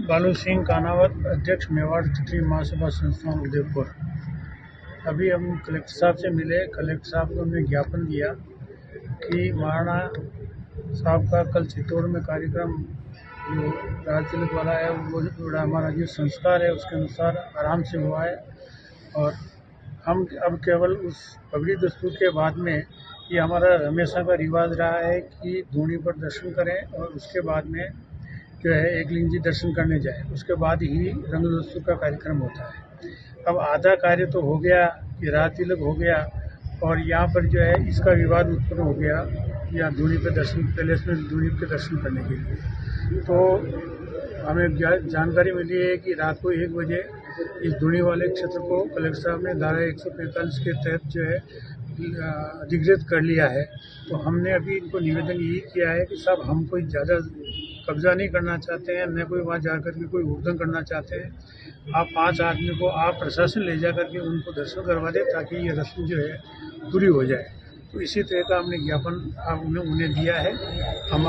बालू सिंह कानावत, अध्यक्ष मेवाड़ क्षेत्रीय महासभा संस्थान उदयपुर। अभी हम कलेक्टर साहब से मिले। कलेक्टर साहब को हमने ज्ञापन दिया कि महाराणा साहब का कल चित्तौड़ में कार्यक्रम जो राज तिलक वाला है वो हमारा जो संस्कार है उसके अनुसार आराम से हुआ है, और हम अब केवल उस पगड़ी दस्तूर के बाद में ये हमारा हमेशा का रिवाज रहा है कि धूनी पर दर्शन करें और उसके बाद में जो है एकलिंग जी दर्शन करने जाए, उसके बाद ही रंगोत्सव का कार्यक्रम होता है। अब आधा कार्य तो हो गया, ये राज तिलक हो गया, और यहाँ पर जो है इसका विवाद उत्पन्न हो गया या धूनी पे दर्शन, पैलेस में धूनी पे दर्शन करने के लिए। तो हमें जानकारी मिली है कि रात को 1 बजे इस धूनी वाले क्षेत्र को कलेक्टर साहब ने धारा 145 के तहत जो है अधिकृत कर लिया है। तो हमने अभी इनको निवेदन यही किया है कि साहब हम कोई ज़्यादा कब्जा नहीं करना चाहते हैं, न कोई वहाँ जाकर के कोई उद्घन करना चाहते हैं। आप 5 आदमी को आप प्रशासन ले जा करके उनको दर्शन करवा दें ताकि ये रस्म जो है पूरी हो जाए। तो इसी तरह का हमने ज्ञापन उन्हें दिया है। हम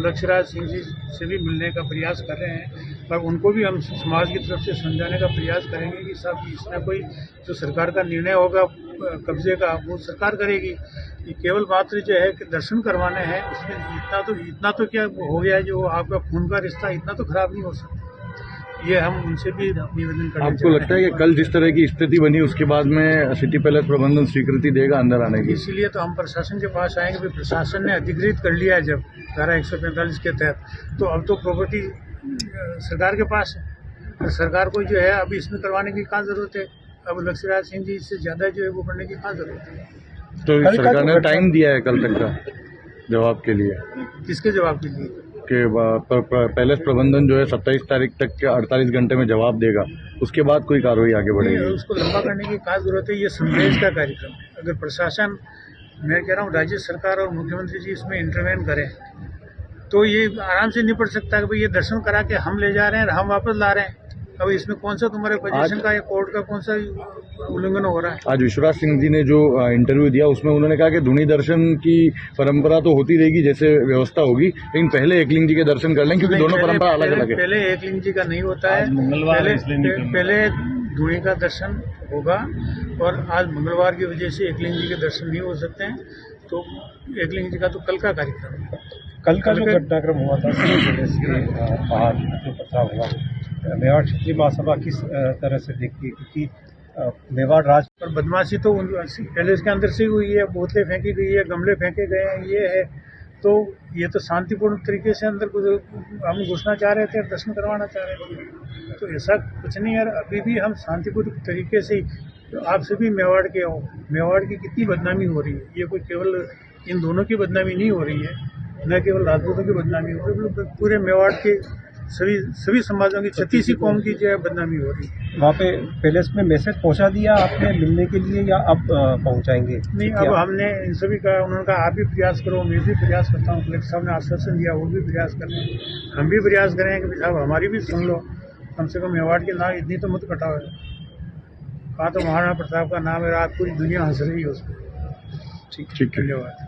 लक्ष्यराज सिंह जी से भी मिलने का प्रयास कर रहे हैं, पर उनको भी हम समाज की तरफ से समझाने का प्रयास करेंगे कि साहब इसमें कोई जो सरकार का निर्णय होगा कब्जे का वो सरकार करेगी। ये केवल मात्र जो है कि दर्शन करवाने हैं, उसमें इतना तो क्या हो गया जो आपका खून का रिश्ता इतना तो खराब नहीं हो सकता। ये हम उनसे भी निवेदन करते हैं। आपको लगता है कि कल जिस तरह की स्थिति बनी उसके बाद में सिटी पैलेस प्रबंधन स्वीकृति देगा अंदर आने की? इसीलिए तो हम प्रशासन के पास आएंगे। भी प्रशासन ने अधिकृत कर लिया है जब धारा 145 के तहत, तो अब तो प्रॉपर्टी सरकार के पास है। सरकार को जो है अब इसमें करवाने की क्या जरूरत है? अब लक्ष्यराज सिंह जी इससे ज्यादा जो है वो करने की क्या जरूरत है? तो सरकार ने टाइम दिया है कल तक का जवाब के लिए? किसके जवाब के लिए? कि पैलेस प्रबंधन जो है 27 तारीख तक के 48 घंटे में जवाब देगा, उसके बाद कोई कार्रवाई आगे बढ़ेगी। उसको लंबा करने की क्या जरूरत है? ये संदेश का कार्यक्रम है। अगर प्रशासन, मैं कह रहा हूँ राज्य सरकार और मुख्यमंत्री जी इसमें इंटरवेन करें तो ये आराम से निपट सकता है कि भाई ये दर्शन करा के हम ले जा रहे हैं और हम वापस ला रहे हैं। अब इसमें कौन सा तुम्हारे पोजीशन का या कोर्ट का कौन सा उल्लंघन हो रहा है? आज विश्वराज सिंह जी ने जो इंटरव्यू दिया उसमें उन्होंने कहा कि धूनी दर्शन की परंपरा तो होती रहेगी जैसे व्यवस्था होगी, लेकिन पहले एकलिंग जी के दर्शन कर लें क्योंकि दोनों परंपरा अलग अलग है। पहले एकलिंग जी का नहीं होता है, पहले धूनी का दर्शन होगा, और आज मंगलवार की वजह से एकलिंग जी के दर्शन नहीं हो सकते हैं। तो एकलिंग जी का तो कल का कार्यक्रम है। कल का जो घटनाक्रम हुआ था बाहर जो पथराव हुआ, मेवाड़ क्षेत्रीय महासभा किस तरह से देखती है? क्योंकि मेवाड़ राज पर बदमाशी तो पैलेस के अंदर से ही हुई है, बोतलें फेंकी गई है, गमले फेंके गए हैं, ये है। तो ये तो शांतिपूर्ण तरीके से अंदर हम घुसना चाह रहे थे, दर्शन करवाना चाह रहे थे। तो ऐसा कुछ नहीं है। अभी भी हम शांतिपूर्ण तरीके से, तो आप सभी मेवाड़ के हो, मेवाड़ की कितनी बदनामी हो रही है। ये कोई केवल इन दोनों की बदनामी नहीं हो रही है, न केवल राजपूतों की बदनामी हो रही है, पूरे मेवाड़ के सभी समाजों की 36 कौम की जो है बदनामी हो रही है। वहाँ पे पैलेस में मैसेज पहुँचा दिया आपने मिलने के लिए, या अब पहुँचाएंगे? नहीं, अब हमने इन सभी का, उन्होंने कहा आप भी प्रयास करो, मैं भी प्रयास करता हूँ। कलेक्टर साहब ने आश्वासन दिया, वो भी प्रयास कर रहे हैं, हम भी प्रयास करें कि साहब हमारी भी सुन लो, कम से कम मेवाड़ के नाम इतनी तो मत कटाओ। कहा तो महाराणा प्रताप का नाम है, रात पूरी दुनिया हंस रही है उसको। ठीक, धन्यवाद।